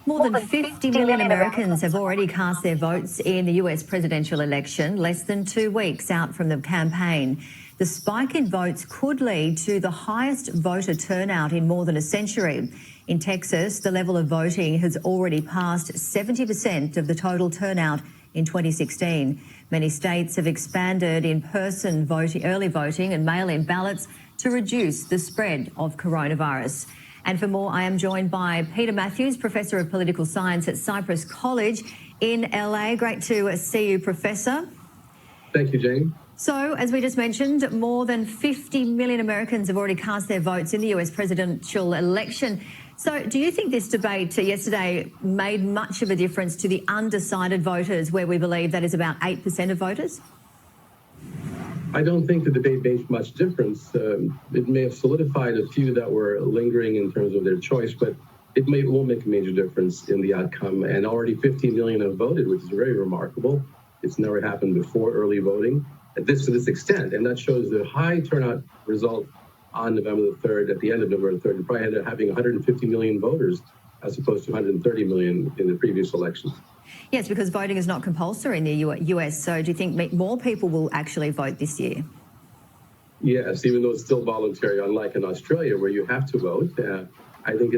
More than 50 million Americans have already cast their votes in the US presidential election, less than 2 weeks out from the campaign. The spike in votes could lead to the highest voter turnout in more than a century. In Texas, the level of voting has already passed 70% of the total turnout in 2016. Many states have expanded in-person voting, early voting and mail-in ballots to reduce the spread of coronavirus. And for more, I am joined by Peter Mathews, Professor of Political Science at Cypress College in LA. Great to see you, Professor. Thank you, Jane. So, as we just mentioned, more than 50 million Americans have already cast their votes in the US presidential election. So, do you think this debate yesterday made much of a difference to the undecided voters, where we believe that is about 8% of voters? I don't think the debate made much difference. It may have solidified a few that were lingering in terms of their choice, but it won't make a major difference in the outcome. And already 15 million have voted, which is very remarkable. It's never happened before, early voting, to this extent. And that shows the high turnout result on November the 3rd. At the end of November the 3rd, you probably ended up having 150 million voters as opposed to 130 million in the previous elections. Yes, because voting is not compulsory in the US. So do you think more people will actually vote this year? Yes, even though it's still voluntary, unlike in Australia where you have to vote. I think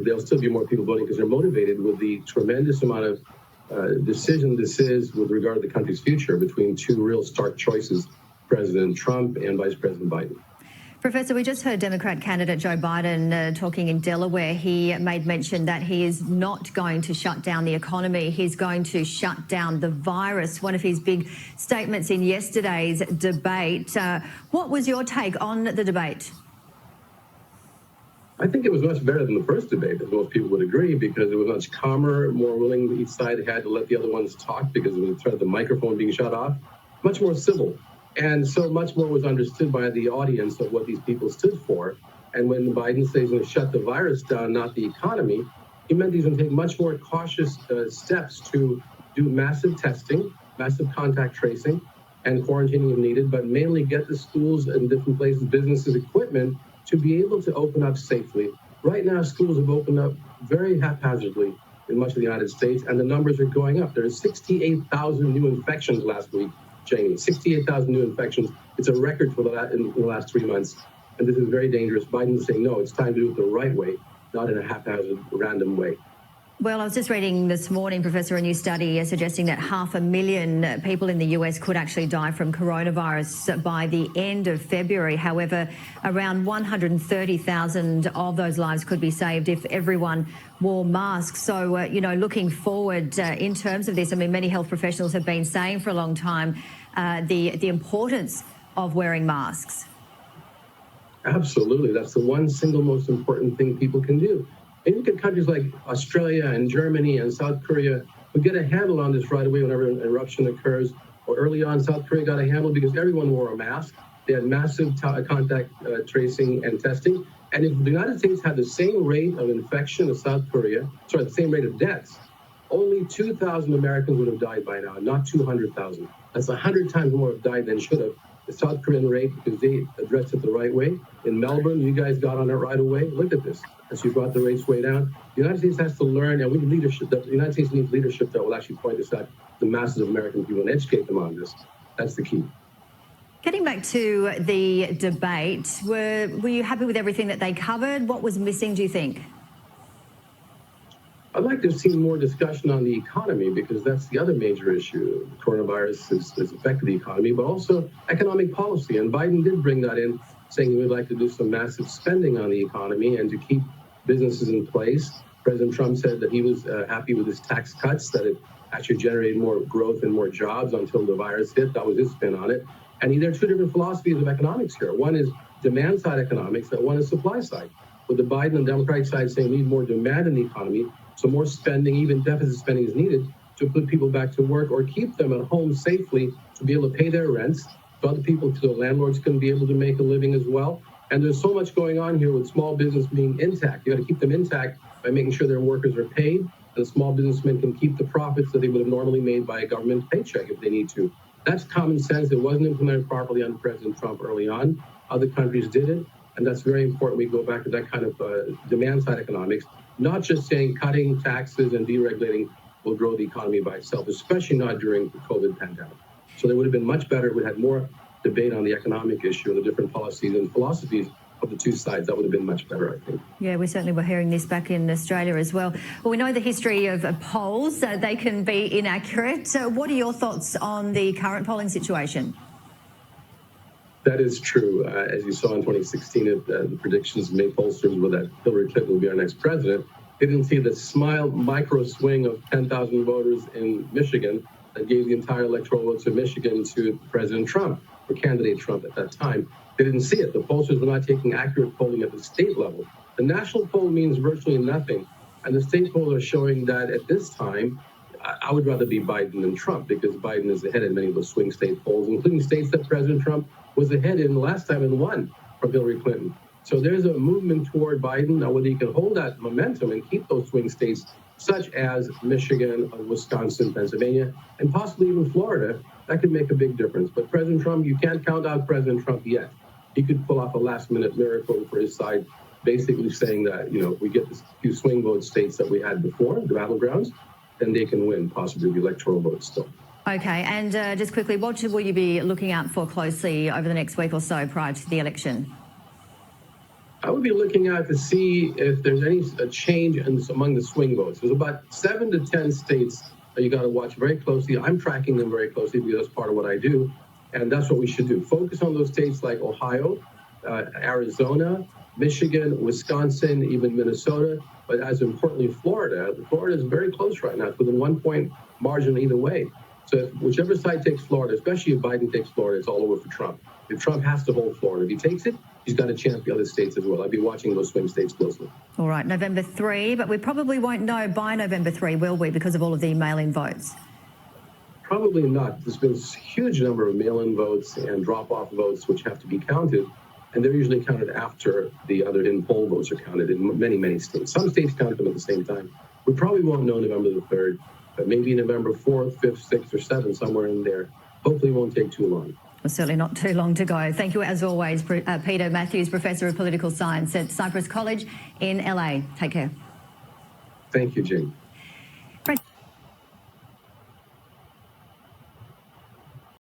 there'll still be more people voting because they're motivated with the tremendous amount of decision this is with regard to the country's future between two real stark choices, President Trump and Vice President Biden. Professor, we just heard Democrat candidate Joe Biden talking in Delaware. He made mention that he is not going to shut down the economy. He's going to shut down the virus. One of his big statements in yesterday's debate. What was your take on the debate? I think it was much better than the first debate, as most people would agree, because it was much calmer, more willing. Each side had to let the other ones talk because of the threat of the microphone being shut off. Much more civil. And so much more was understood by the audience of what these people stood for. And when Biden says he's going to shut the virus down, not the economy, he meant he's going to take much more cautious steps to do massive testing, massive contact tracing, and quarantining if needed, but mainly get the schools and different places, businesses, equipment to be able to open up safely. Right now, schools have opened up very haphazardly in much of the United States, and the numbers are going up. There are 68,000 new infections last week. Jamie, 68,000 new infections. It's a record for in the last 3 months. And this is very dangerous. Biden is saying, no, it's time to do it the right way, not in a haphazard, random way. Well, I was just reading this morning, Professor, a new study suggesting that 500,000 people in the US could actually die from coronavirus by the end of February. However, around 130,000 of those lives could be saved if everyone wore masks. So, looking forward in terms of this, I mean, many health professionals have been saying for a long time the importance of wearing masks. Absolutely. That's the one single most important thing people can do. And look at countries like Australia and Germany and South Korea who get a handle on this right away whenever an eruption occurs. Or early on, South Korea got a handle because everyone wore a mask. They had massive contact tracing and testing. And if the United States had the same rate of infection as South Korea, the same rate of deaths, only 2,000 Americans would have died by now, not 200,000. That's 100 times more have died than should have. The South Korean rate, because they addressed it the right way. In Melbourne, you guys got on it right away. Look at this. As you brought the rates way down. The United States has to learn, and we need leadership. The United States needs leadership that will actually point this out to the masses of American people and educate them on this. That's the key. Getting back to the debate, were you happy with everything that they covered? What was missing, do you think? I'd like to see more discussion on the economy because that's the other major issue. The coronavirus has affected the economy, but also economic policy. And Biden did bring that in, saying he would like to do some massive spending on the economy and to keep businesses in place. President Trump said that he was happy with his tax cuts, that it actually generated more growth and more jobs until the virus hit. That was his spin on it. And there are two different philosophies of economics here. One is demand side economics, and one is supply side. With the Biden and Democratic side saying we need more demand in the economy, so more spending, even deficit spending is needed to put people back to work or keep them at home safely to be able to pay their rents. So other people, so landlords can be able to make a living as well. And there's so much going on here with small business being intact. You got to keep them intact by making sure their workers are paid, and the small businessmen can keep the profits that they would have normally made by a government paycheck if they need to. That's common sense. It wasn't implemented properly under President Trump early on. Other countries did it. And that's very important. We go back to that kind of demand-side economics, not just saying cutting taxes and deregulating will grow the economy by itself, especially not during the COVID pandemic. So there would have been much better if we had more debate on the economic issue and the different policies and philosophies of the two sides. That would have been much better, I think. Yeah, we certainly were hearing this back in Australia as well. Well, we know the history of polls. They can be inaccurate. So what are your thoughts on the current polling situation? That is true. As you saw in 2016, the predictions made pollsters were that Hillary Clinton will be our next president. They didn't see the micro swing of 10,000 voters in Michigan that gave the entire electoral votes of Michigan to President Trump, or candidate Trump at that time. They didn't see it. The pollsters were not taking accurate polling at the state level. The national poll means virtually nothing. And the state polls are showing that at this time, I would rather be Biden than Trump, because Biden is ahead in many of those swing state polls, including states that President Trump was ahead in last time and won from Hillary Clinton. So there's a movement toward Biden. Now, whether he can hold that momentum and keep those swing states, such as Michigan, Wisconsin, Pennsylvania, and possibly even Florida, that could make a big difference. But President Trump, you can't count out President Trump yet. He could pull off a last-minute miracle for his side, basically saying that, if we get the few swing vote states that we had before, the battlegrounds, then they can win possibly the electoral votes still. Okay, and just quickly, what will you be looking out for closely over the next week or so prior to the election? I would be looking out to see if there's any change among the swing votes. There's about 7 to 10 states that you got to watch very closely. I'm tracking them very closely because that's part of what I do. And that's what we should do. Focus on those states like Ohio, Arizona, Michigan, Wisconsin, even Minnesota. But as importantly, Florida. Florida is very close right now. It's within 1 point margin either way. So whichever side takes Florida, especially if Biden takes Florida, it's all over for Trump. If Trump has to hold Florida, if he takes it, he's got a chance the other states as well. I'd be watching those swing states closely. All right, November 3, but we probably won't know by November 3, will we, because of all of the mail-in votes? Probably not. There's been a huge number of mail-in votes and drop-off votes which have to be counted, and they're usually counted after the other in-poll votes are counted in many, many states. Some states count them at the same time. We probably won't know November the 3rd, but maybe November 4th, 5th, 6th, or 7th, somewhere in there. Hopefully it won't take too long. Well, certainly not too long to go. Thank you, as always, Peter Mathews, Professor of Political Science at Cypress College in LA. Take care. Thank you, Jane.